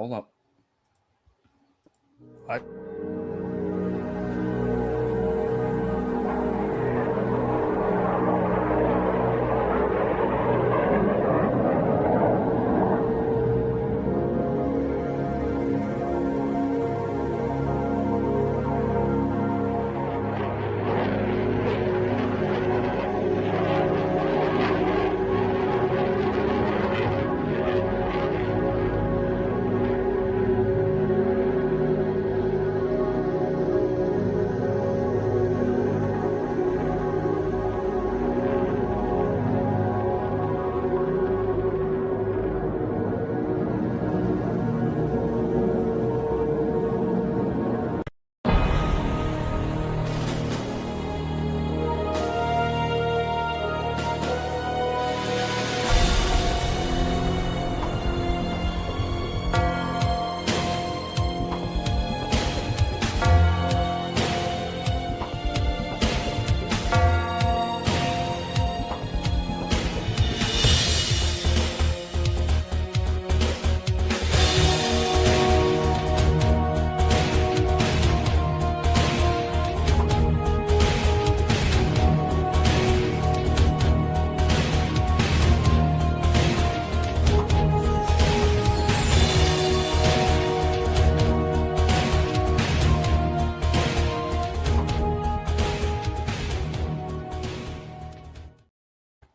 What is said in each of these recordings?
hold up.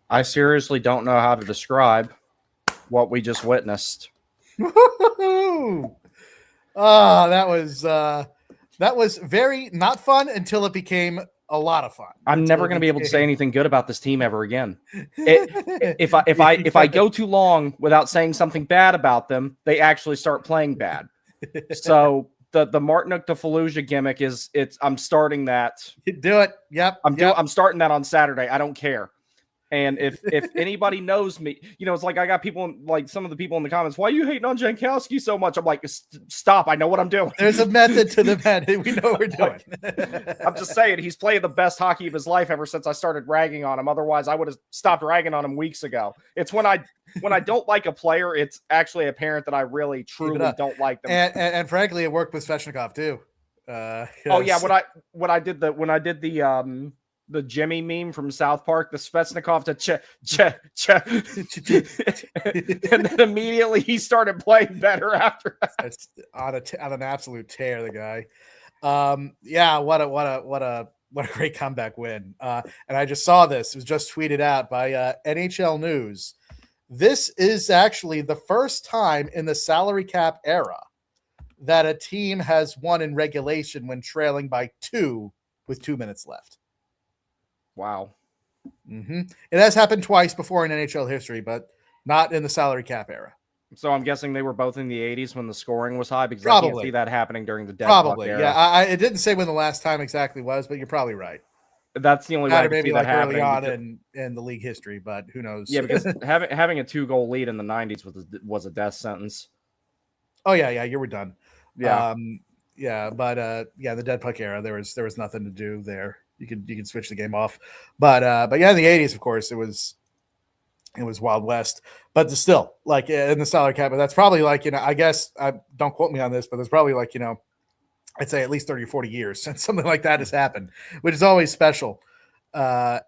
I seriously don't know how to describe what we just witnessed. Oh, that was very not fun until it became a lot of fun. I'm never going to be able to say anything good about this team ever again. If I go too long without saying something bad about them, they actually start playing bad. So the Martinook to Fallujah gimmick I'm starting that. Do it. Yep. I'm starting that on Saturday. I don't care. And if anybody knows me, it's like I got people, like some of the people in the comments, why are you hating on Jankowski so much? I'm like, stop. I know what I'm doing. There's a method to the madness. We know what we're doing. I'm just saying, he's playing the best hockey of his life ever since I started ragging on him. Otherwise, I would have stopped ragging on him weeks ago. It's when I don't like a player, it's actually apparent that I really, truly don't like them. And frankly, it worked with Svechnikov too. Oh yeah, when I did the Jimmy meme from South Park, the Svechnikov to and then immediately he started playing better after that. It's on an absolute tear, the guy. Yeah, what a great comeback win. And I just saw this. It was just tweeted out by NHL News. This is actually the first time in the salary cap era that a team has won in regulation when trailing by 2 with 2 minutes left. Wow. Mm-hmm. It has happened twice before in NHL history, but not in the salary cap era. So I'm guessing they were both in the 80s when the scoring was high, because probably. I can't see that happening during the dead puck era. Yeah. It didn't say when the last time exactly was, but you're probably right. That's the only way I can see that happening. Early on in the league history, but who knows? Yeah, because having a 2-goal lead in the 90s was a death sentence. Oh yeah, you were done. Yeah, but the dead puck era, there was nothing to do there. You could switch the game off, but yeah, in the 80s, of course, it was Wild West. But still, like in the salary cap, but that's probably like, I guess, don't quote me on this, but there's probably like, I'd say at least 30 or 40 years since something like that has happened, which is always special. So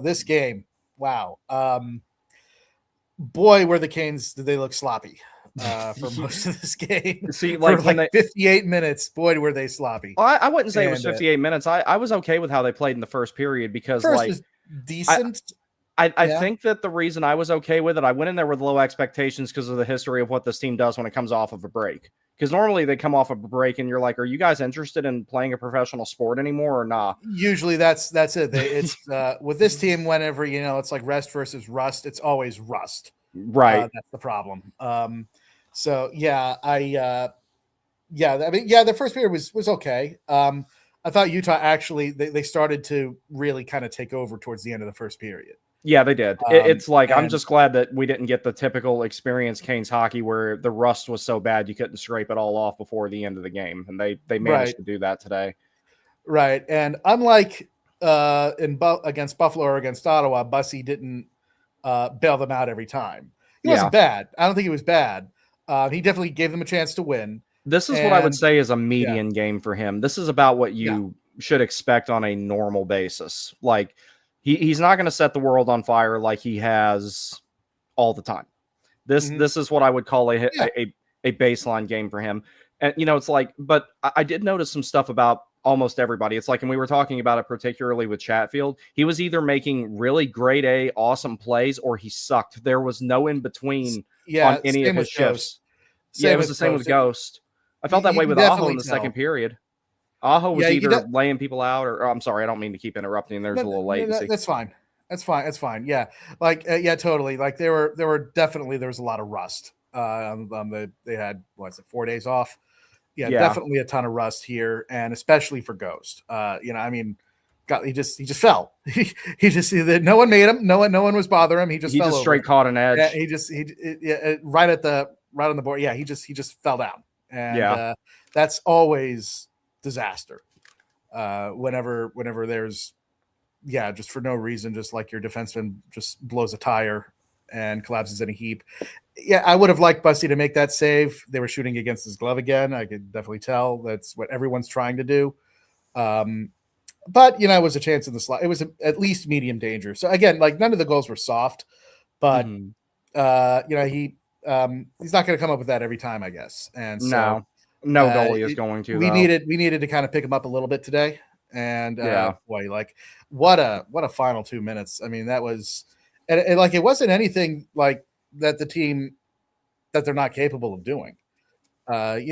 this game, wow. Boy, were the Canes, did they look sloppy for most of this game. See, like, for 58 minutes, boy, were they sloppy. I wouldn't say it was 58 minutes. I was okay with how they played in the first period, because was decent. I think that the reason I was okay with it, I went in there with low expectations because of the history of what this team does when it comes off of a break. Because normally they come off of a break and you're like, are you guys interested in playing a professional sport anymore or not? Usually that's it. It's with this team, whenever, it's like rest versus rust, it's always rust. Right. That's the problem. So yeah, the first period was okay. I thought Utah actually, they started to really kind of take over towards the end of the first period. Yeah, they did. It's like, I'm just glad that we didn't get the typical experienced Canes hockey where the rust was so bad you couldn't scrape it all off before the end of the game. And they managed to do that today. Right. And unlike against Buffalo or against Ottawa, Bussy didn't bail them out every time. He wasn't bad. I don't think he was bad. He definitely gave them a chance to win. This is what I would And say is a median game for him. This is about what you should expect on a normal basis. Like he's not going to set the world on fire like he has all the time. This is what I would call a baseline game for him. And it's like, but I did notice some stuff about almost everybody. It's like, and we were talking about it particularly with Chatfield. He was either making really grade A, awesome plays, or he sucked. There was no in between on any of his shifts. It was the same with Ghost. I felt that way with Aho in the second period. Aho was either laying people out or I'm sorry, I don't mean to keep interrupting. There's a little latency. That's fine. That's fine. Yeah. Like, totally. Like there was a lot of rust. They had 4 days off. Yeah, definitely a ton of rust here, and especially for Ghost. He just fell. No one made him. No one was bothering him. He just straight caught an edge. Yeah, right on the board. Yeah, he just fell down, and that's always disaster. Whenever there's just for no reason, just like your defenseman just blows a tire and collapses in a heap. Yeah, I would have liked Busty to make that save. They were shooting against his glove again. I could definitely tell that's what everyone's trying to do. But it was a chance in the slot. It was at least medium danger. So again, like none of the goals were soft, but he's not going to come up with that every time, I guess. And so no goalie is going to. We needed to kind of pick him up a little bit today. And boy, like what a final 2 minutes. I mean, that was and like it wasn't anything like that the team that they're not capable of doing. Nice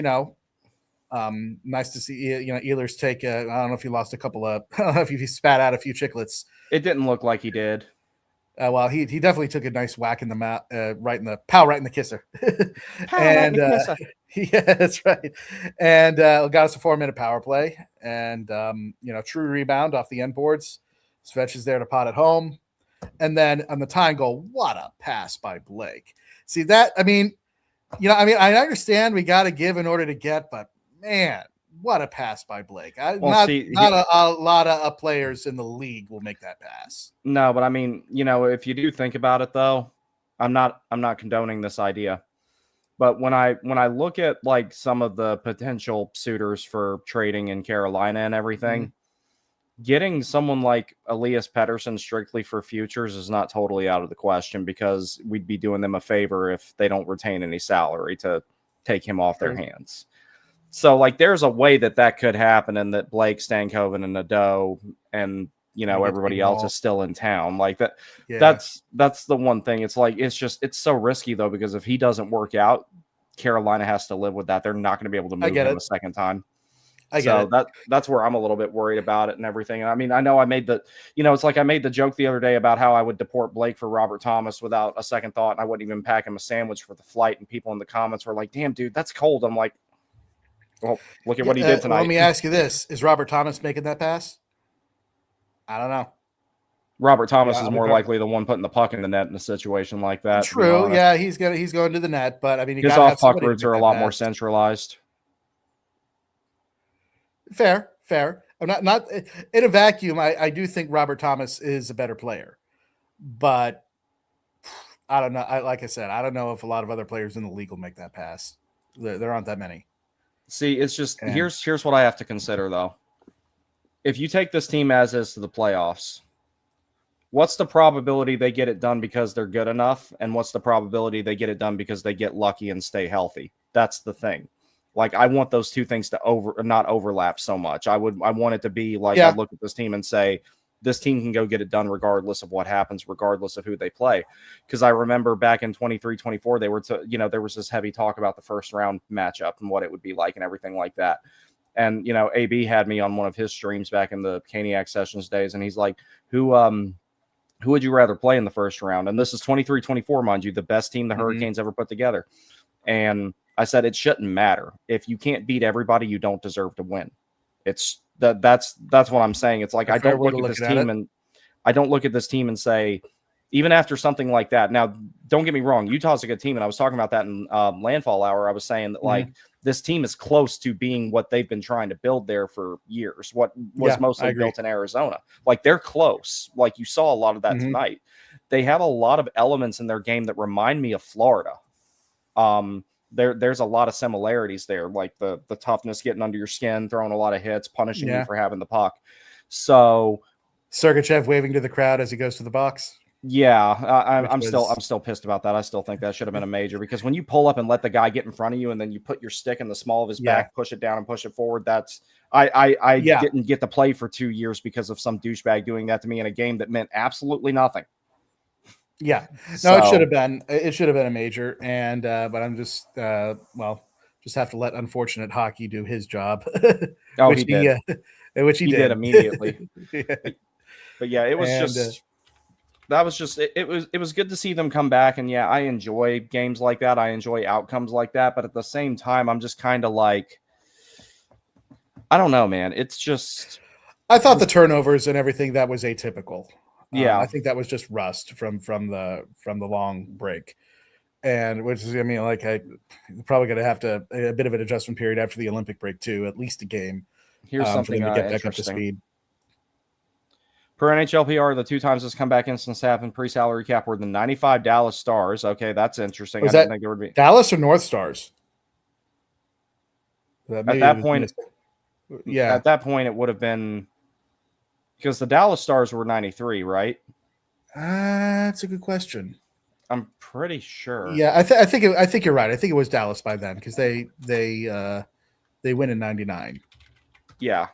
to see Ehlers take I don't know if he lost a couple of I don't know if he spat out a few chiclets. It didn't look like he did. Well, he definitely took a nice whack in the mouth, right in the kisser. And yeah, that's right. And got us a 4-minute power play, and true rebound off the end boards. Svetch is there to pot it home, and then on the tying goal, what a pass by Blake. See that? I mean, I understand we got to give in order to get, but man, what a pass by Blake. Not a lot of players in the league will make that pass. No, but I mean, if you do think about it though, I'm not condoning this idea. But when I look at like some of the potential suitors for trading in Carolina and everything, getting someone like Elias Pettersson strictly for futures is not totally out of the question, because we'd be doing them a favor if they don't retain any salary to take him off their hands. So, like, there's a way that could happen, and that Blake, Stankoven, and Nadeau, and everybody else is still in town. Like that. Yeah. That's the one thing. It's like it's so risky though, because if he doesn't work out, Carolina has to live with that. They're not going to be able to move him a second time. That's where I'm a little bit worried about it and everything. And I mean, I know I made it's like I made the joke the other day about how I would deport Blake for Robert Thomas without a second thought, and I wouldn't even pack him a sandwich for the flight. And people in the comments were like, "Damn, dude, that's cold." I'm like, well, look at what he did tonight. Let me ask you this: is Robert Thomas making that pass? I don't know. Robert Thomas is more likely the one putting the puck in the net in a situation like that. True. Yeah, he's going to the net, but I mean, his off puck routes are a lot more centralized. Fair. I'm not in a vacuum. I do think Robert Thomas is a better player, but I don't know. Like I said, I don't know if a lot of other players in the league will make that pass. There aren't that many. See, it's just here's what I have to consider though. If you take this team as is to the playoffs, what's the probability they get it done because they're good enough, and what's the probability they get it done because they get lucky and stay healthy? That's the thing. Like, I want those two things to not overlap so much. I want it to be like, I look at this team and say, this team can go get it done regardless of what happens, regardless of who they play. Because I remember back in 23-24, there was this heavy talk about the first round matchup and what it would be like and everything like that. And, AB had me on one of his streams back in the Caniac Sessions days, and he's like, who would you rather play in the first round? And this is 23-24, mind you, the best team the Hurricanes ever put together. And I said, it shouldn't matter. If you can't beat everybody, you don't deserve to win. That's what I'm saying. It's like, I don't look at this team and say, even after something like that. Now, don't get me wrong, Utah's a good team, and I was talking about that in Landfall Hour. I was saying that like this team is close to being what they've been trying to build there for years. What was mostly built in Arizona. Like, they're close. Like, you saw a lot of that tonight. They have a lot of elements in their game that remind me of Florida. there's a lot of similarities there, like the toughness, getting under your skin, throwing a lot of hits, punishing you for having the puck. So Sergachev waving to the crowd as he goes to the box. yeah, I'm still pissed about that. I still think that should have been a major, because when you pull up and let the guy get in front of you and then you put your stick in the small of his back, push it down and push it forward, that's I didn't get to play for 2 years because of some douchebag doing that to me in a game that meant absolutely nothing. Yeah, no, it should have been a major, and but I'm just just have to let unfortunate hockey do his job. Which he did. Which he did immediately. Yeah. But yeah, it was it was good to see them come back, and yeah, I enjoy games like that. I enjoy outcomes like that, but at the same time, I'm just kind of like, I don't know, man. It's just, I thought the turnovers and everything, that was atypical. Yeah, I think that was just rust from the long break, and which is, I mean, like, I probably going to have to a bit of an adjustment period after the Olympic break too, at least a game. Here's something to get back up to speed. Per NHLPR, the 2 times this comeback instance happened pre-salary cap were the 95 Dallas Stars. Okay, that's interesting. I didn't think there would be Dallas or North Stars. At that point, at that point, it would have been, because the Dallas Stars were 93, right? That's a good question. I'm pretty sure. Yeah, I think you're right. I think it was Dallas by then, because they win in 99. Yeah.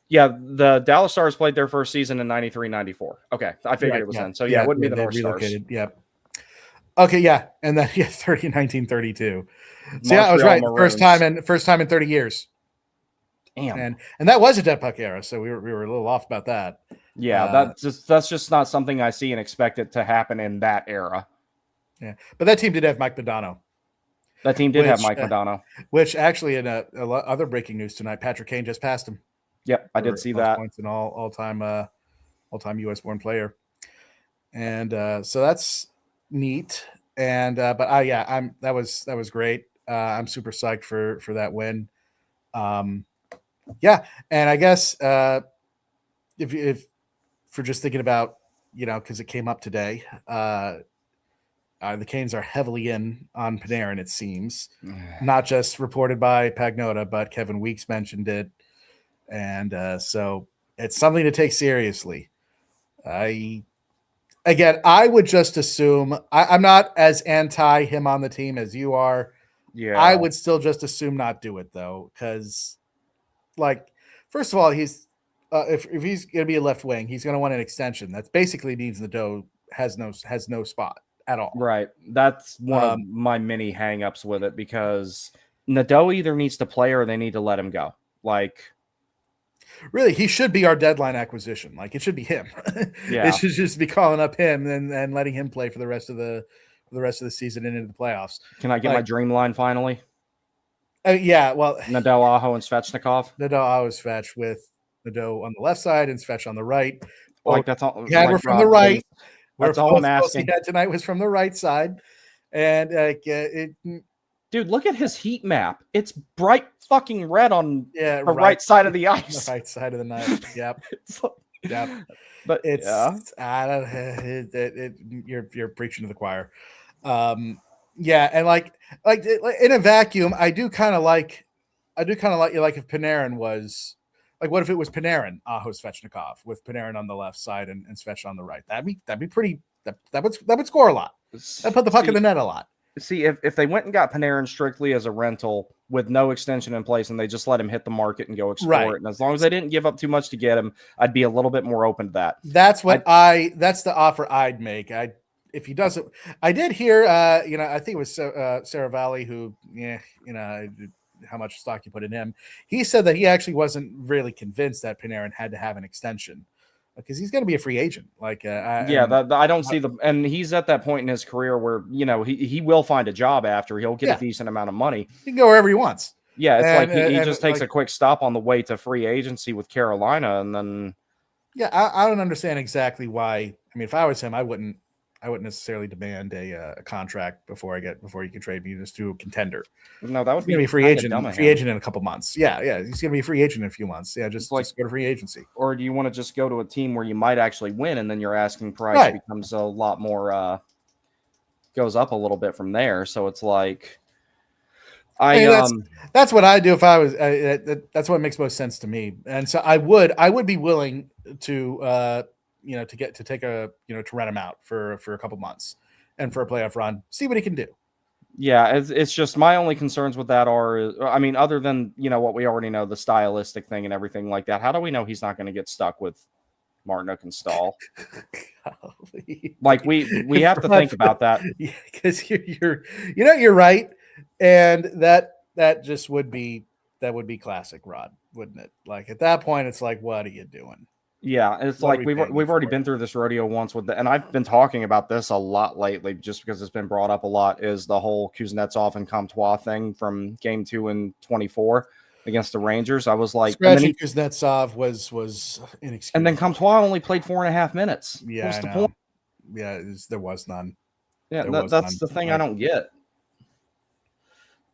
Yeah, the Dallas Stars played their first season in 93-94. Okay, I figured it was then. So yeah, it wouldn't be the North Stars. Yep. Okay, yeah, and then 1932. So yeah, I was right. First time in 30 years. Damn. And that was a dead puck era, so we were a little off about that. Yeah, that's just not something I see and expect it to happen in that era. Yeah, but that team did have Mike Modano. That team did have Mike Modano. Which actually, in other breaking news tonight, Patrick Kane just passed him. Yep, I did see that. Points in all-time U.S. born player, and so that's neat. And but that was great. I'm super psyched for that win. Yeah, and I guess if for just thinking about, because it came up today, the Canes are heavily in on Panarin, it seems. Not just reported by Pagnotta, but Kevin Weeks mentioned it. And so it's something to take seriously. I would just assume, I'm not as anti him on the team as you are. Yeah, I would still just assume not do it, though, because, like, first of all, he's if he's going to be a left wing, he's going to want an extension. That basically means Nadeau has no spot at all. Right. That's one of my mini hangups with it, because Nadeau either needs to play or they need to let him go. Like, really, he should be our deadline acquisition. Like, it should be him. Yeah, it should just be calling up him and letting him play for the rest of the season and into the playoffs. Can I get my dream line finally? Yeah, well, Nadeau, Aho, and Svechnikov. Nadeau, Aho, Svech, with Nadeau on the left side and Svech on the right. Like, that's all. Yeah, we're from the right. That's all I'm asking. Tonight was from the right side, and dude, look at his heat map. It's bright fucking red on the right side of the ice. The right side of the night. Yep. Yep. But it's you're preaching to the choir. Yeah, and like in a vacuum, I do kind of like if Panarin was, like, what if it was Panarin, Aho, Svechnikov, with Panarin on the left side and Svech on the right? That'd be pretty. That would score a lot. That put the puck in the net a lot. See, if they went and got Panarin strictly as a rental with no extension in place, and they just let him hit the market and go explore it, and as long as they didn't give up too much to get him, I'd be a little bit more open to that. That's the offer I'd make. If he doesn't, I did hear, I think it was Sarah Valley who, how much stock you put in him. He said that he actually wasn't really convinced that Panarin had to have an extension, because he's going to be a free agent. Like, I don't see and he's at that point in his career where, he will find a job after. He'll get a decent amount of money. He can go wherever he wants. Yeah, it's he just takes a quick stop on the way to free agency with Carolina, and then. Yeah, I don't understand exactly why. I mean, if I was him, I wouldn't necessarily demand a contract before you can trade me just to a contender. No, that would be a free agent in a couple months. Yeah, he's gonna be a free agent in a few months. Yeah, just go to free agency. Or do you want to just go to a team where you might actually win, and then your asking price becomes a lot more goes up a little bit from there. So it's like, I mean, that's what I do if I was. That's what makes most sense to me, and so I would be willing to take a to rent him out for a couple months, and for a playoff run, see what he can do. Yeah, it's just my only concerns with that are, I mean, other than what we already know, the stylistic thing and everything like that. How do we know he's not going to get stuck with Martinook and Stahl? Like we have to think about that, because you're right, and that just would be classic Rod, wouldn't it? Like at that point, it's like, what are you doing? Yeah, it's What like we've already been through this rodeo once with and I've been talking about this a lot lately, just because it's been brought up a lot. Is the whole Kuznetsov and Comtois thing from Game 2 in 24 against the Rangers? I was like, scratching Kuznetsov was inexcusable, and then Comtois only played 4.5 minutes. Yeah, what's the point? Yeah, there was none. Yeah, that's the thing I don't get.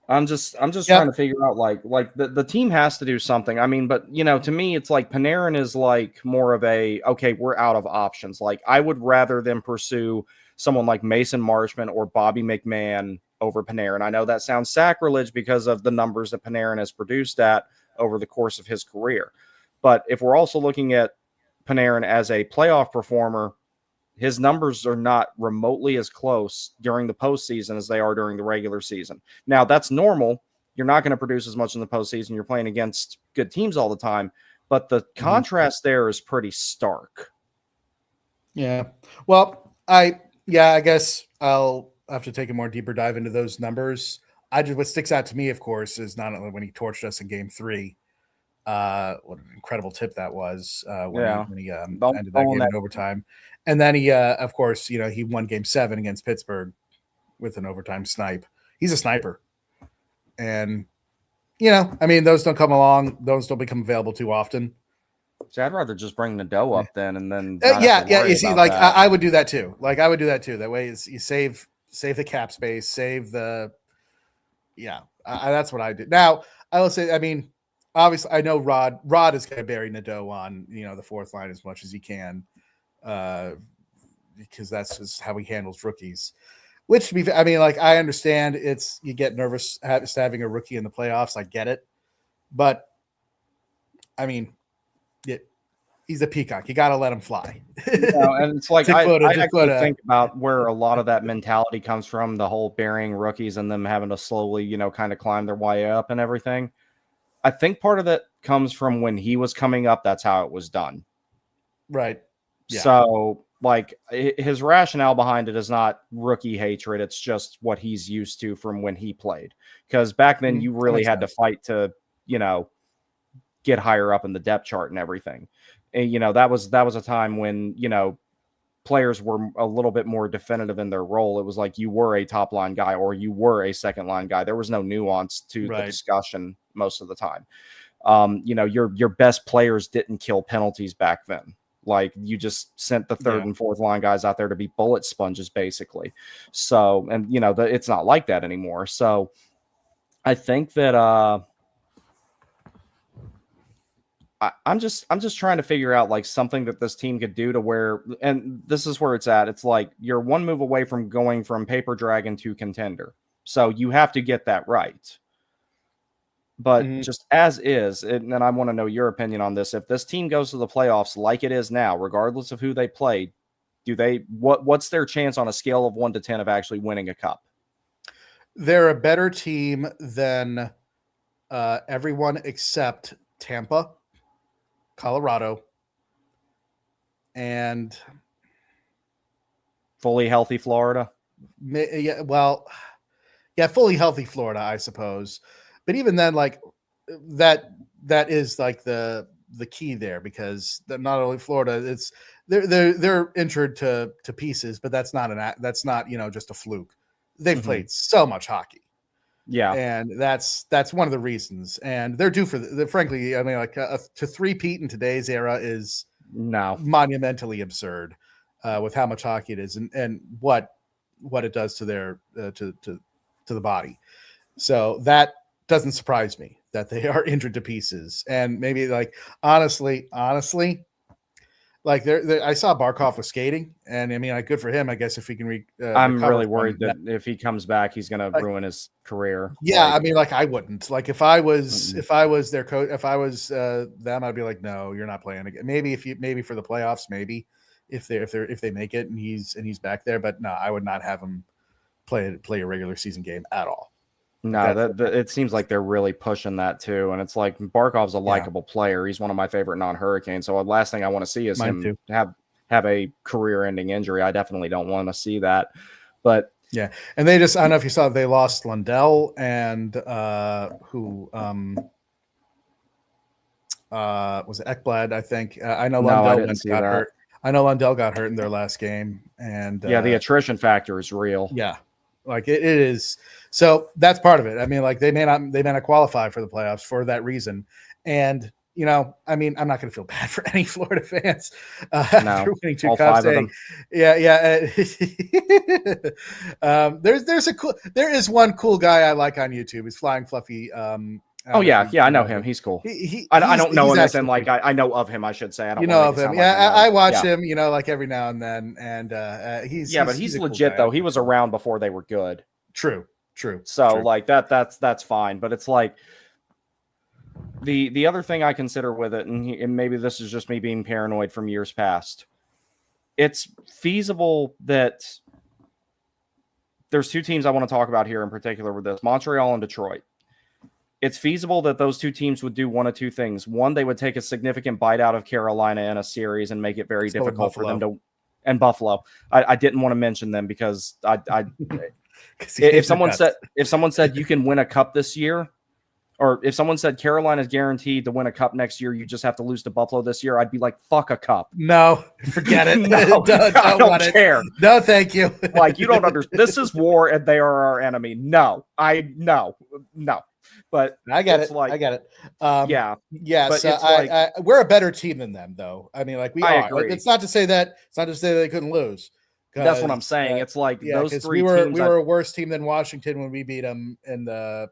I'm just trying to figure out like the team has to do something. I mean, but to me, it's like Panarin is like more of a, okay, we're out of options. Like I would rather them pursue someone like Mason Marchment or Bobby McMahon over Panarin. I know that sounds sacrilege because of the numbers that Panarin has produced at over the course of his career. But if we're also looking at Panarin as a playoff performer, his numbers are not remotely as close during the postseason as they are during the regular season. Now, that's normal. You're not going to produce as much in the postseason. You're playing against good teams all the time. But the contrast there is pretty stark. Yeah. Well, I guess I'll have to take a more deeper dive into those numbers. What sticks out to me, of course, is not only when he torched us in Game 3. What an incredible tip that was when he ended that game in overtime. And then he, of course, he won Game 7 against Pittsburgh with an overtime snipe. He's a sniper. And, I mean, those don't come along. Those don't become available too often. See, I'd rather just bring Nadeau up then and then. You see, like I would do that too. Like I would do that too. That way you save the cap space, save the, that's what I do. Now, I will say, I mean, obviously, I know Rod is going to bury Nadeau on the fourth line as much as he can, because that's just how he handles rookies. Which, to be, I mean, like I understand you get nervous having a rookie in the playoffs. I get it, but I mean, he's a peacock. You got to let him fly. And it's like I actually think about where a lot of that mentality comes from. The whole burying rookies and them having to slowly, kind of climb their way up and everything. I think part of that comes from when he was coming up. That's how it was done. Right. Yeah. So, like, his rationale behind it is not rookie hatred. It's just what he's used to from when he played. Because back then, you really had to fight to, get higher up in the depth chart and everything. And, that was a time when, players were a little bit more definitive in their role. It was like you were a top line guy or you were a second line guy. There was no nuance to the discussion most of the time. Your best players didn't kill penalties back then. Like you just sent the third and fourth line guys out there to be bullet sponges, basically. So, and it's not like that anymore. So I think that I'm just trying to figure out like something that this team could do to where, and this is where it's at. It's like you're one move away from going from paper dragon to contender. So you have to get that right. But just as is, and I want to know your opinion on this. If this team goes to the playoffs like it is now, regardless of who they play, what's their chance on a scale of 1 to 10 of actually winning a cup? They're a better team than everyone except Tampa, Colorado, and fully healthy Florida. Fully healthy Florida, I suppose. But even then, like that is like the key there, because not only Florida, it's they're injured to pieces, but that's not just a fluke. They've played so much hockey. Yeah. And that's one of the reasons. And they're due for frankly, I mean, like to three-peat in today's era is monumentally absurd with how much hockey it is and what it does to their to the body. So that doesn't surprise me that they are injured to pieces. And maybe like honestly, Like I saw Barkov was skating, and I mean, like, good for him, I guess, if he can. I'm recover really from worried that if he comes back, he's going to Like, ruin his career. yeah, Like, I mean, like, I wouldn't. Like, if I was mm-mm. their coach, if I was them, I'd be like, no, you're not playing again. Maybe for the playoffs, maybe if they make it and he's back there, but no, I would not have him play a regular season game at all. Like, No, that it seems like they're really pushing that too, and it's like Barkov's a yeah, likable player. He's one of my favorite non-Hurricanes. So the last thing I want to see is mine him too. have a career-ending injury. I definitely don't want to see that. But Yeah, and they just, I don't know if you saw, they lost Lundell and who was it Ekblad, I think. I know no, I Lundell didn't see got that. hurt. I know Lundell got hurt in their last game, and Yeah, the attrition factor is real. yeah, like it is. So that's part of it. I mean, like they may not qualify for the playoffs for that reason. And I mean, I'm not going to feel bad for any Florida fans after winning 2 all cups. 5 of them. Yeah. There is one cool guy I like on YouTube. He's Flying Fluffy. Oh yeah, I know him. He's cool. I don't know him as in like I know of him. I should say I don't. Of him. Yeah, I watch yeah. him. Like every now and then, and but he's legit cool though. He was around before they were good. True. So like that's fine. But it's like the other thing I consider with it, and maybe this is just me being paranoid from years past. It's feasible that there's 2 teams I want to talk about here in particular with this: Montreal and Detroit. It's feasible that those 2 teams would do one of 2 things. One, they would take a significant bite out of Carolina in a series and make it very difficult for them to. And Buffalo, I didn't want to mention them because I if someone said you can win a cup this year, or if someone said Carolina is guaranteed to win a cup next year, you just have to lose to Buffalo this year, I'd be like, fuck a cup. No, forget it. No, I don't care. No, thank you. Like, you don't understand. This is war and they are our enemy. No. But I get it. Like, I get it. Yeah. But so we're a better team than them, though. I mean, like, we are. Agree. It's not to say that they couldn't lose. That's what I'm saying. It's like those 3 teams. We were a worse team than Washington when we beat them in the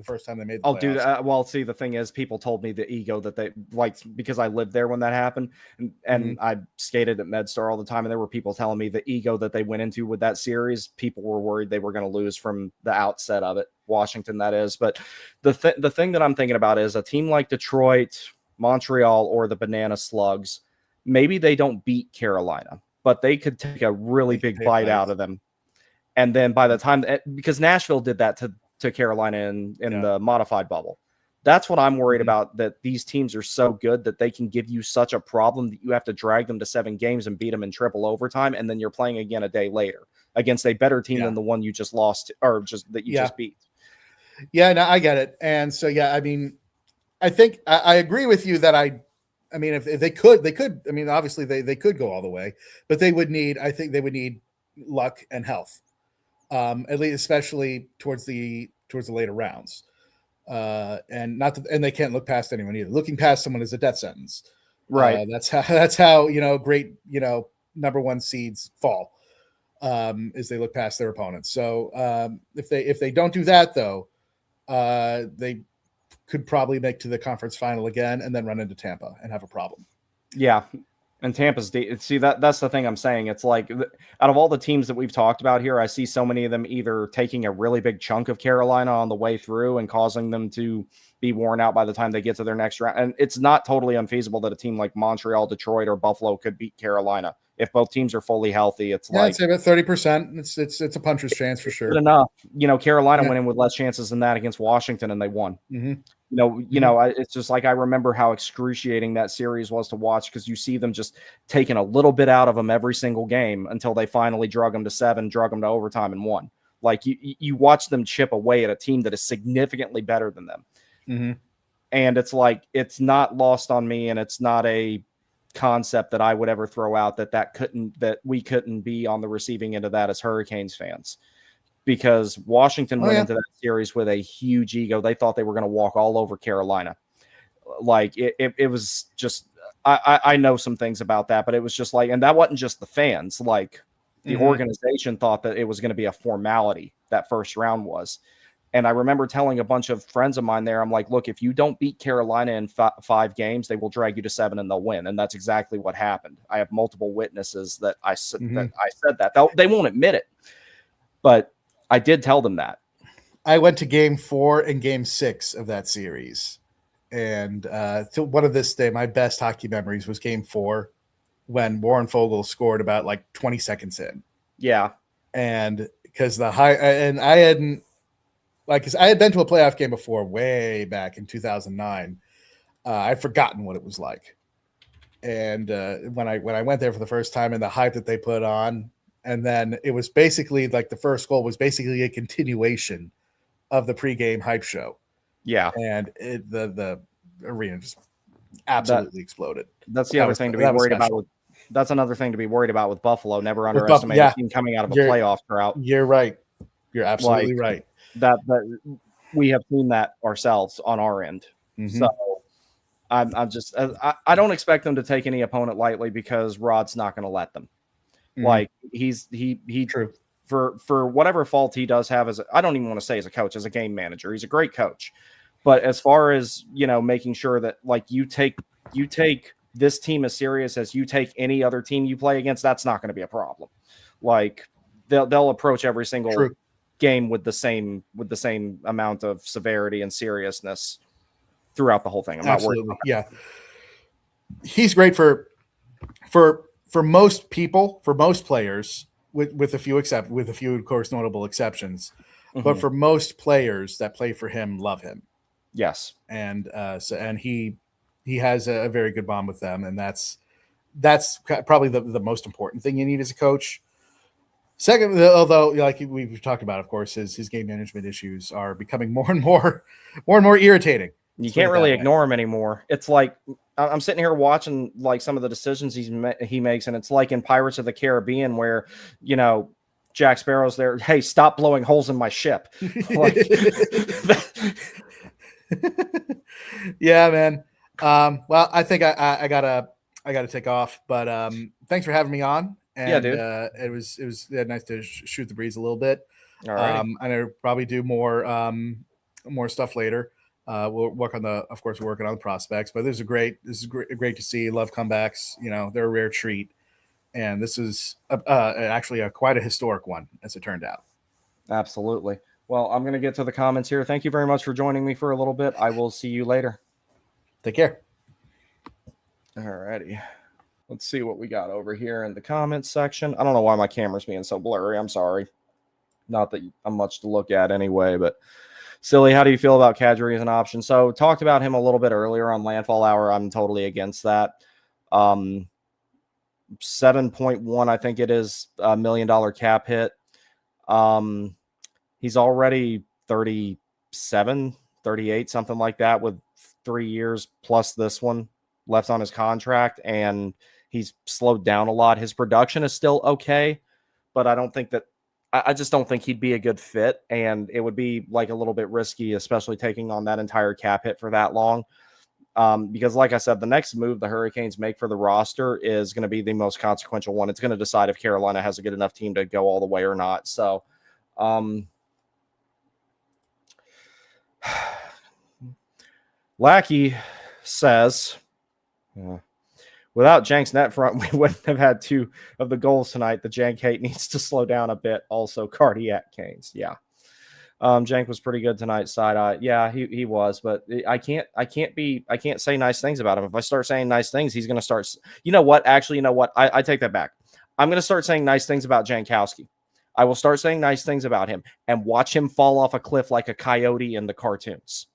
first time they made the playoffs. Dude, well, see, the thing is, people told me the ego that they like, because I lived there when that happened, and I skated at MedStar all the time, and there were people telling me the ego that they went into with that series, people were worried they were going to lose from the outset of it. Washington, that is. But the thing that I'm thinking about is a team like Detroit, Montreal, or the Banana Slugs. Maybe they don't beat Carolina, but they could take a really big bite out of them. And then by the time, because Nashville did that to Carolina in the modified bubble. That's what I'm worried about, that these teams are so good that they can give you such a problem that you have to drag them to 7 games and beat them in triple overtime, and then you're playing again a day later against a better team than the one you just lost or just beat. Yeah, no, I get it. And so, I mean, I think I agree with you that I mean, if they could, I mean, obviously they could go all the way, but they would need luck and health. At least, especially towards the later rounds, and they can't look past anyone either. Looking past someone is a death sentence, right? That's how great number 1 seeds fall, is they look past their opponents. So if they don't do that though, they could probably make to the conference final again and then run into Tampa and have a problem. Yeah. And Tampa's see that's the thing I'm saying. It's like, out of all the teams that we've talked about here, I see so many of them either taking a really big chunk of Carolina on the way through and causing them to be worn out by the time they get to their next round. And it's not totally unfeasible that a team like Montreal, Detroit, or Buffalo could beat Carolina if both teams are fully healthy. It's like, I'd say about 30%. It's a puncher's chance for sure. Good enough. Carolina went in with less chances than that against Washington, and they won. Mm-hmm. It's just like, I remember how excruciating that series was to watch, because you see them just taking a little bit out of them every single game until they finally drug them to 7, drug them to overtime, and won. Like, you watch them chip away at a team that is significantly better than them. Mm-hmm. And it's like, it's not lost on me, and it's not a concept that I would ever throw out that we couldn't be on the receiving end of that as Hurricanes fans. Because Washington went into that series with a huge ego. They thought they were going to walk all over Carolina. Like, it was just, I know some things about that, but it was just like, and that wasn't just the fans. Like, the organization thought that it was going to be a formality, that first round was. And I remember telling a bunch of friends of mine there, I'm like, look, if you don't beat Carolina in 5 games, they will drag you to 7 and they'll win. And that's exactly what happened. I have multiple witnesses that I said that. They won't admit it, but I did tell them that. I went to game 4 and game 6 of that series. And to one of this day, my best hockey memories was game 4 when Warren Fogle scored about like 20 seconds in. Yeah. And because I hadn't, like, because I had been to a playoff game before way back in 2009. I'd forgotten what it was like. And when I went there for the first time and the hype that they put on, and then it was basically like the first goal was basically a continuation of the pregame hype show. Yeah. And the arena just absolutely exploded. That's the other thing to be worried about. That's another thing to be worried about with Buffalo. Never underestimate a team coming out of a playoff drought. You're right. You're absolutely right. That we have seen that ourselves on our end. Mm-hmm. So I'm just I don't expect them to take any opponent lightly because Rod's not going to let them. Mm-hmm. Like he True. For whatever fault he does have I don't even want to say as a coach, as a game manager, he's a great coach. But as far as, making sure that like you take this team as serious as you take any other team you play against, that's not going to be a problem. Like they'll approach every single game with the same amount of severity and seriousness throughout the whole thing. I'm not worried about that. He's great for most people, for most players, with a few of course notable exceptions. Mm-hmm. But for most players that play for him, love him. Yes. And he has a very good bond with them, and that's probably the most important thing you need as a coach. Second, although like we've talked about, of course, his game management issues are becoming more and more irritating. You can't really ignore him anymore. It's like I'm sitting here watching like some of the decisions he makes, and it's like in Pirates of the Caribbean where Jack Sparrow's there. Hey, stop blowing holes in my ship. Yeah, man. Well, I think I gotta take off, but thanks for having me on. And, yeah, dude. It was nice to shoot the breeze a little bit. All right. And I'll probably do more stuff later. We'll work on of course, we're working on the prospects, but this is great to see. Love comebacks. They're a rare treat, and this is actually quite a historic one, as it turned out. Absolutely. Well, I'm going to get to the comments here. Thank you very much for joining me for a little bit. I will see you later. Take care. All righty. Let's see what we got over here in the comments section. I don't know why my camera's being so blurry. I'm sorry. Not that I'm much to look at anyway, but Silly, how do you feel about Kadri as an option? So talked about him a little bit earlier on Landfall Hour. I'm totally against that. 7.1, I think it is, $1 million cap hit. He's already 37, 38, something like that, with 3 years plus this one left on his contract, and he's slowed down a lot. His production is still okay, but I just don't think he'd be a good fit, and it would be like a little bit risky, especially taking on that entire cap hit for that long. Because like I said, the next move the Hurricanes make for the roster is going to be the most consequential one. It's going to decide if Carolina has a good enough team to go all the way or not. So, Lackey says, without Jank's net front, we wouldn't have had 2 of the goals tonight. The Jank hate needs to slow down a bit. Also, Cardiac Canes. Yeah. Jank was pretty good tonight, side eye. Yeah, he was, but I can't say nice things about him. If I start saying nice things, he's going to start. You know what? Actually, you know what? I take that back. I'm going to start saying nice things about Jankowski. I will start saying nice things about him and watch him fall off a cliff like a coyote in the cartoons.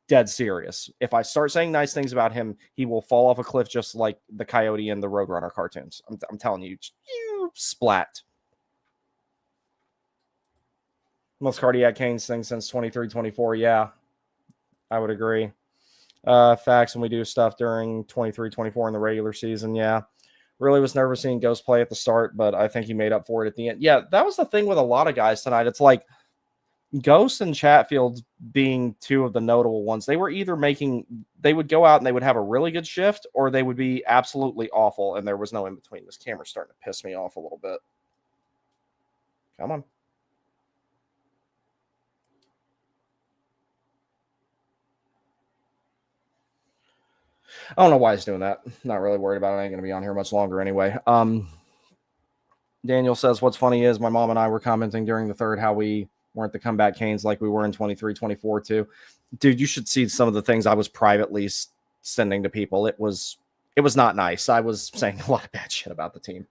Dead serious. If I start saying nice things about him, he will fall off a cliff just like the coyote in the Roadrunner cartoons. I'm telling you, splat. Most Cardiac Canes thing since 23-24. Yeah, I would agree. Facts when we do stuff during 23-24 in the regular season. Yeah. Really was nervous seeing Ghost play at the start, but I think he made up for it at the end. Yeah, that was the thing with a lot of guys tonight. It's like Ghost and Chatfield being 2 of the notable ones. They were either they would go out and they would have a really good shift, or they would be absolutely awful, and there was no in between. This camera's starting to piss me off a little bit. Come on. I don't know why he's doing that. Not really worried about it. I ain't going to be on here much longer anyway. Daniel says, what's funny is my mom and I were commenting during the third how we weren't the comeback Canes like we were in 23, 24 too. Dude, you should see some of the things I was privately sending to people. It was not nice. I was saying a lot of bad shit about the team.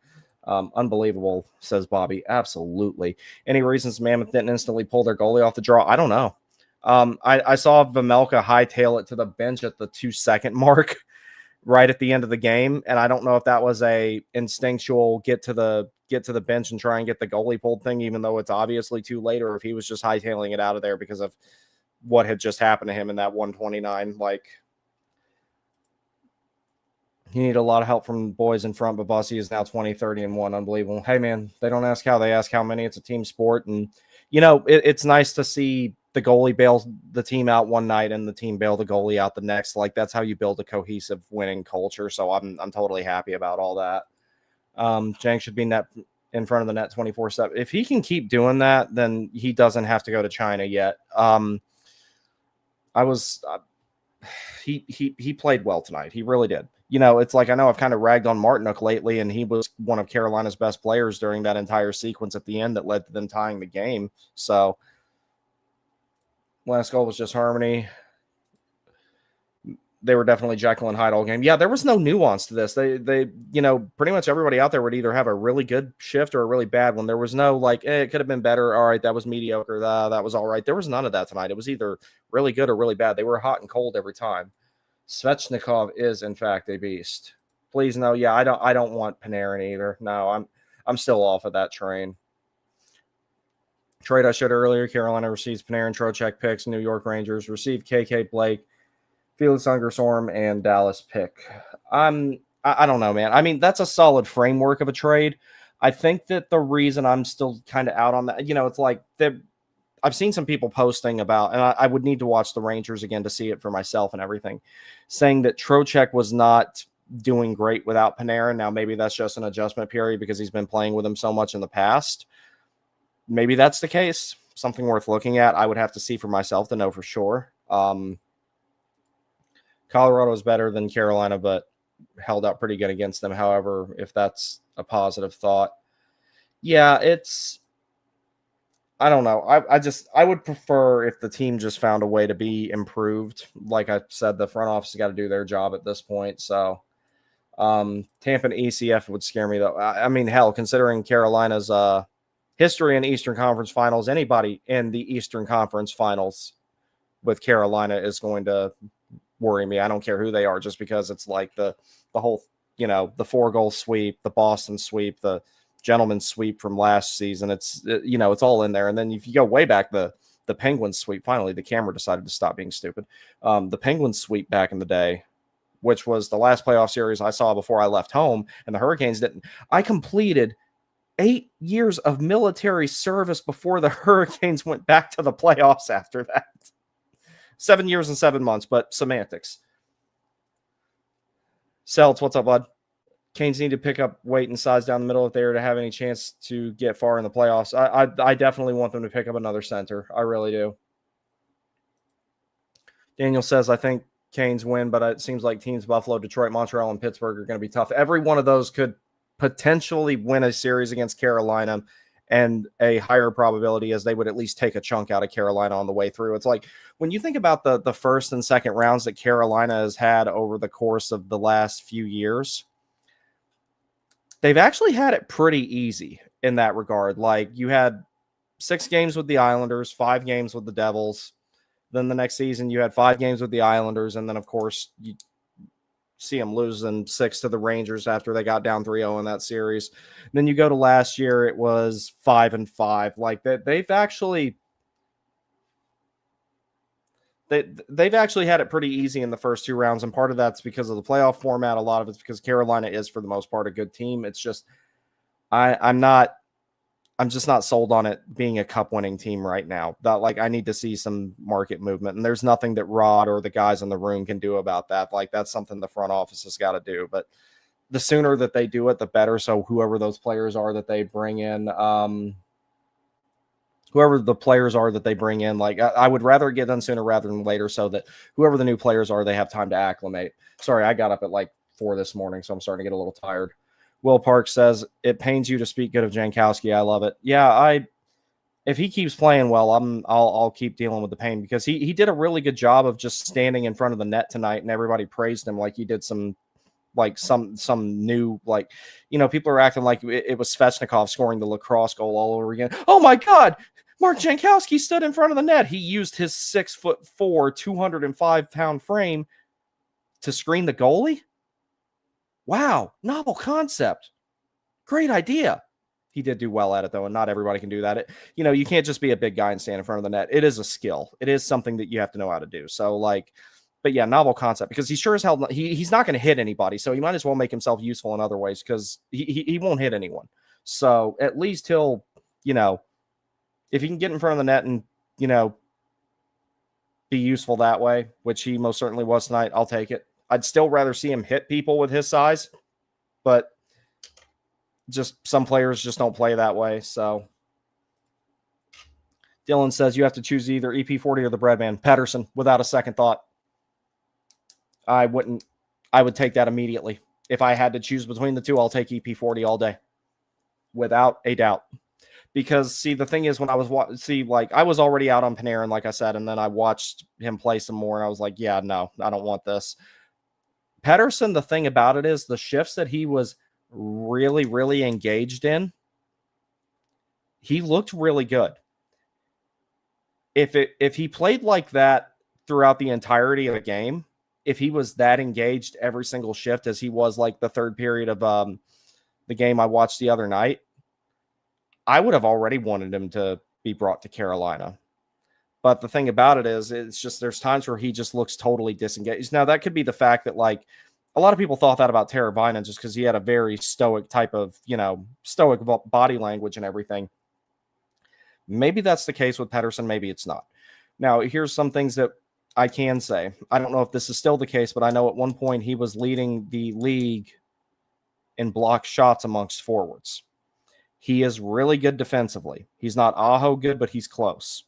Unbelievable, says Bobby. Absolutely. Any reasons Mammoth didn't instantly pull their goalie off the draw? I don't know. I saw Vejmelka hightail it to the bench at the 2-second mark right at the end of the game, and I don't know if that was a instinctual get to the bench and try and get the goalie pulled thing, even though it's obviously too late, or if he was just hightailing it out of there because of what had just happened to him in that 129. Like, he needed a lot of help from the boys in front, but Bossy is now 20, 30, and 1. Unbelievable. Hey, man, they don't ask how, they ask how many. It's a team sport, and, it's nice to see the goalie bail the team out one night and the team bail the goalie out the next. Like, that's how you build a cohesive winning culture. So I'm totally happy about all that. Jank should be net in front of the net 24/7. If he can keep doing that, then he doesn't have to go to China yet. He played well tonight. He really did. It's like, I know I've kind of ragged on Martinook lately, and he was one of Carolina's best players during that entire sequence at the end that led to them tying the game. So last goal was just Harmony. They were definitely Jekyll and Hyde all game. Yeah, there was no nuance to this. They pretty much everybody out there would either have a really good shift or a really bad one. There was no like, it could have been better. All right, that was mediocre. That was all right. There was none of that tonight. It was either really good or really bad. They were hot and cold every time. Svechnikov is in fact a beast. Please no, yeah, I don't want Panarin either. No, I'm still off of that train. Trade I showed earlier. Carolina receives Panarin, Trocheck picks. New York Rangers receive KK Blake, Felix Ungersorm, and Dallas pick. I don't know, man. I mean, that's a solid framework of a trade. I think that the reason I'm still kind of out on that, it's like I've seen some people posting about, and I would need to watch the Rangers again to see it for myself and everything, saying that Trocheck was not doing great without Panarin. Now, maybe that's just an adjustment period because he's been playing with him so much in the past. Maybe that's the case. Something worth looking at. I would have to see for myself to know for sure. Colorado is better than Carolina, but held out pretty good against them. However, if that's a positive thought, yeah, I don't know. I would prefer if the team just found a way to be improved. Like I said, the front office has got to do their job at this point. So Tampa and ECF would scare me though. I mean, hell, considering Carolina's history in Eastern Conference Finals, anybody in the Eastern Conference Finals with Carolina is going to worry me. I don't care who they are, just because it's like the whole, the 4-goal sweep, the Boston sweep, the gentleman's sweep from last season. It's all in there. And then if you go way back, the Penguins sweep, finally the camera decided to stop being stupid. The Penguins sweep back in the day, which was the last playoff series I saw before I left home, and the Hurricanes didn't. I completed 8 years of military service before the Hurricanes went back to the playoffs after that. 7 years and 7 months, but semantics. Seltz, what's up, bud? Canes need to pick up weight and size down the middle if they are to have any chance to get far in the playoffs. I definitely want them to pick up another center. I really do. Daniel says, I think Canes win, but it seems like teams Buffalo, Detroit, Montreal, and Pittsburgh are going to be tough. Every one of those could potentially win a series against Carolina, and a higher probability as they would at least take a chunk out of Carolina on the way through. It's like when you think about the first and second rounds that Carolina has had over the course of the last few years, they've actually had it pretty easy in that regard. Like, you had 6 games with the Islanders, 5 games with the Devils. Then the next season you had 5 games with the Islanders. And then, of course, you see them losing 6 to the Rangers after they got down 3-0 in that series. And then you go to last year, it was 5-5. Like, they've actually had it pretty easy in the first 2 rounds, and part of that's because of the playoff format. A lot of it's because Carolina is, for the most part, a good team. It's just I'm just not sold on it being a cup-winning team right now. I need to see some market movement, and there's nothing that Rod or the guys in the room can do about that. Like, that's something the front office has got to do. But the sooner that they do it, the better. So whoever those players are that they bring in, whoever the players are that they bring in, like I would rather get done sooner rather than later, so that whoever the new players are, they have time to acclimate. Sorry, I got up at like 4 this morning, so I'm starting to get a little tired. Will Park says it pains you to speak good of Jankowski. I love it. Yeah, if he keeps playing well, I'll keep dealing with the pain, because he did a really good job of just standing in front of the net tonight, and everybody praised him like he did some new, like, people are acting like it was Svechnikov scoring the lacrosse goal all over again. Oh my God, Mark Jankowski stood in front of the net. He used his 6'4", 205-pound frame to screen the goalie. Wow, novel concept. Great idea. He did do well at it, though, and not everybody can do that. You can't just be a big guy and stand in front of the net. It is a skill. It is something that you have to know how to do. So, but yeah, novel concept, because he sure as hell, he's not going to hit anybody, so he might as well make himself useful in other ways, because he won't hit anyone. So at least he'll, if he can get in front of the net and, be useful that way, which he most certainly was tonight, I'll take it. I'd still rather see him hit people with his size, but just some players just don't play that way. So Dylan says you have to choose either EP40 or the Breadman. Pettersson, without a second thought. I would take that immediately. If I had to choose between the two, I'll take EP40 all day, without a doubt. Because, see, the thing is, when I was I was already out on Panarin, like I said, and then I watched him play some more, and I was like, yeah, no, I don't want this. Pettersson, the thing about it is, the shifts that he was really, really engaged in, he looked really good. If he played like that throughout the entirety of the game, if he was that engaged every single shift as he was like the third period of the game I watched the other night, I would have already wanted him to be brought to Carolina. But the thing about it is, it's just there's times where he just looks totally disengaged. Now, that could be the fact that, like, a lot of people thought that about Teravainen just because he had a very stoic type of, stoic body language and everything. Maybe that's the case with Pettersson. Maybe it's not. Now, here's some things that I can say. I don't know if this is still the case, but I know at one point he was leading the league in block shots amongst forwards. He is really good defensively. He's not Aho good, but he's close.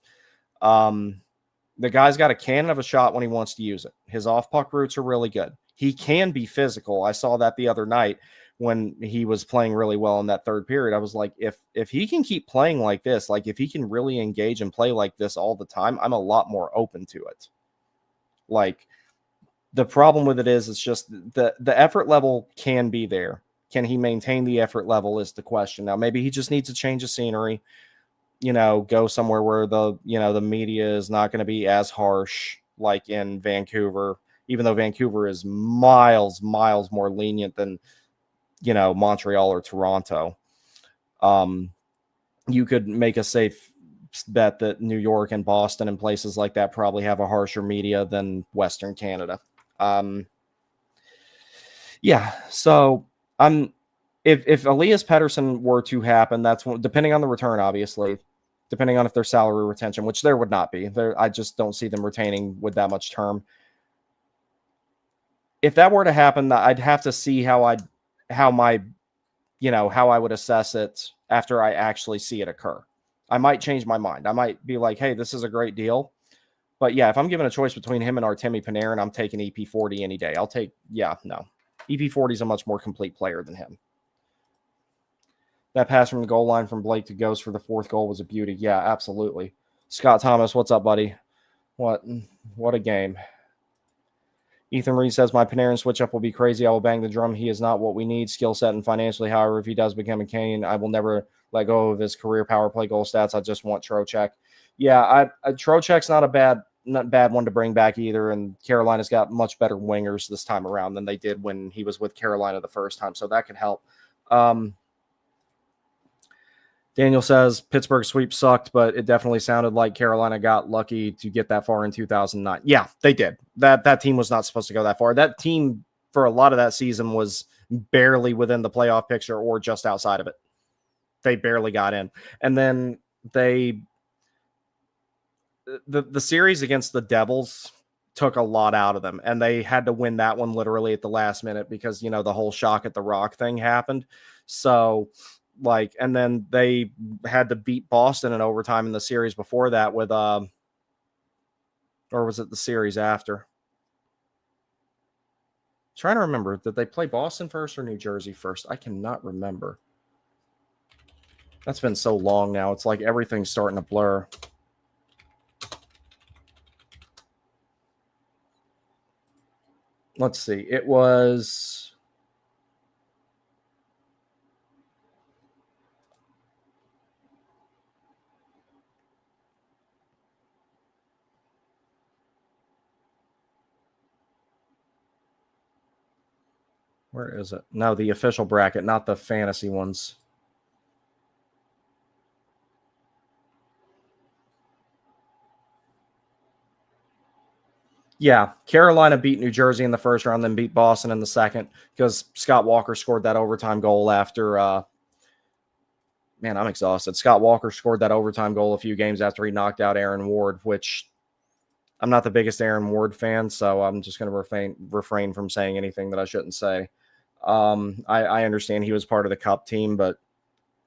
The guy's got a cannon of a shot when he wants to use it. His off-puck routes are really good. He can be physical. I saw that the other night when he was playing really well in that third period. I was like, if he can keep playing like this, like if he can really engage and play like this all the time, I'm a lot more open to it. Like, the problem with it is, it's just the effort level can be there. Can he maintain the effort level is the question. Now, maybe he just needs a change of scenery, go somewhere where the media is not going to be as harsh, like in Vancouver, even though Vancouver is miles more lenient than, Montreal or Toronto. You could make a safe bet that New York and Boston and places like that probably have a harsher media than Western Canada. Yeah, so if Elias Pettersson were to happen, that's depending on the return, obviously, depending on if there's salary retention, which there would not be. I just don't see them retaining with that much term. If that were to happen, I'd have to see how I would assess it after I actually see it occur. I might change my mind. I might be like, hey, this is a great deal. But yeah, if I'm given a choice between him and Artemi Panarin, I'm taking EP40 any day. EP40 is a much more complete player than him. That pass from the goal line from Blake to Ghost for the fourth goal was a beauty. Yeah, absolutely. Scott Thomas, what's up, buddy? What a game. Ethan Reed says, my Panarin switch-up will be crazy. I will bang the drum. He is not what we need, skill set and financially. However, if he does become a Kane, I will never let go of his career power play goal stats. I just want Trocheck. Yeah, Trocheck's not a bad one to bring back either, and Carolina's got much better wingers this time around than they did when he was with Carolina the first time, so that could help. Daniel says Pittsburgh sweep sucked, but it definitely sounded like Carolina got lucky to get that far in 2009. Yeah, they did. That team was not supposed to go that far. That team, for a lot of that season, was barely within the playoff picture or just outside of it. They barely got in. And then the series against the Devils took a lot out of them, and they had to win that one literally at the last minute because, the whole shock at the Rock thing happened. So Like, and then they had to beat Boston in overtime in the series before that with, or was it the series after? Trying to remember, did they play Boston first or New Jersey first? I cannot remember. That's been so long now. It's like everything's starting to blur. Let's see. It was... Where is it? No, the official bracket, not the fantasy ones. Yeah, Carolina beat New Jersey in the first round, then beat Boston in the second because Scott Walker scored that overtime goal after man, I'm exhausted. Scott Walker scored that overtime goal a few games after he knocked out Aaron Ward, which I'm not the biggest Aaron Ward fan, so I'm just going to refrain from saying anything that I shouldn't say. I understand he was part of the Cup team, but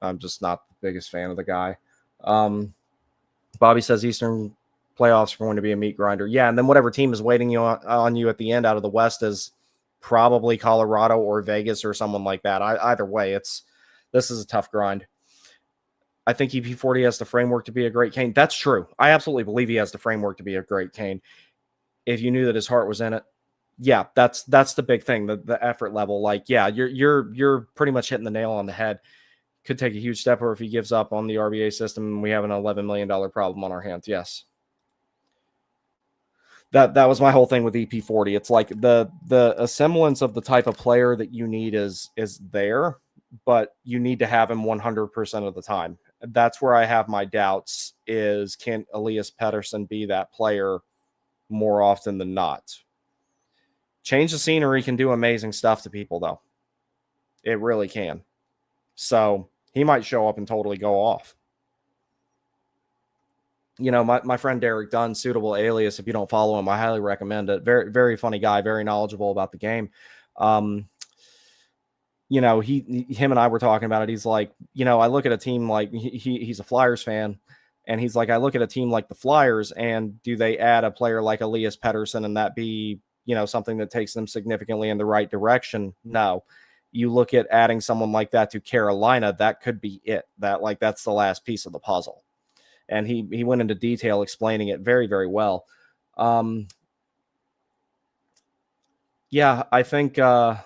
I'm just not the biggest fan of the guy. Bobby says Eastern playoffs are going to be a meat grinder. Yeah, and then whatever team is waiting on you at the end out of the West is probably Colorado or Vegas or someone like that. Either way, this is a tough grind. I think EP40 has the framework to be a great Kane. That's true. I absolutely believe he has the framework to be a great Kane. If you knew that his heart was in it, yeah, that's the big thing. The effort level, like, yeah, you're pretty much hitting the nail on the head. Could take a huge step, or if he gives up on the RBA system, and we have an $11 million problem on our hands. Yes, that was my whole thing with EP40. It's like the semblance of the type of player that you need is there, but you need to have him 100% of the time. That's where I have my doubts. Is can Elias Pettersson be that player more often than not? Change the scenery can do amazing stuff to people, though. It really can. So he might show up and totally go off. You know, my friend Derek Dunn, Suitable Alias, if you don't follow him, I highly recommend it. Very, very funny guy, very knowledgeable about the game. You know, him and I were talking about it. He's like, you know, I look at a team like he's a Flyers fan, and he's like, I look at a team like the Flyers, and do they add a player like Elias Pettersson and that be, you know, something that takes them significantly in the right direction? No. You look at adding someone like that to Carolina, that could be it. That's the last piece of the puzzle. And he went into detail explaining it very, very well. Yeah, I think, man,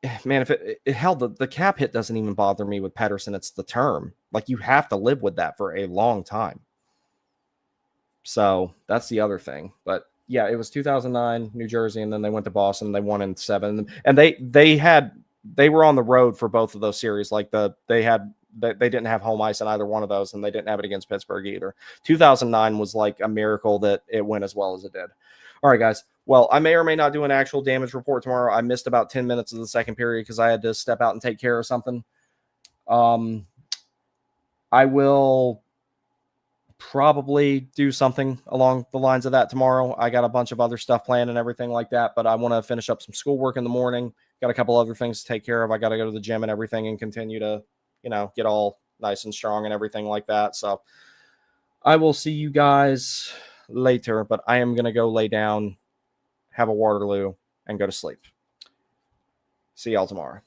if hell, the cap hit doesn't even bother me with Pettersson. It's the term. Like, you have to live with that for a long time. So that's the other thing. But yeah, it was 2009, New Jersey, and then they went to Boston. They won in 7, and they were on the road for both of those series. Like they didn't have home ice in either one of those, and they didn't have it against Pittsburgh either. 2009 was like a miracle that it went as well as it did. All right, guys. Well, I may or may not do an actual damage report tomorrow. I missed about 10 minutes of the second period because I had to step out and take care of something. I will probably do something along the lines of that tomorrow. I got a bunch of other stuff planned and everything like that, but I want to finish up some schoolwork in the morning. Got a couple other things to take care of. I got to go to the gym and everything and continue to, you know, get all nice and strong and everything like that. So I will see you guys later, but I am going to go lay down, have a Waterloo, and go to sleep. See y'all tomorrow.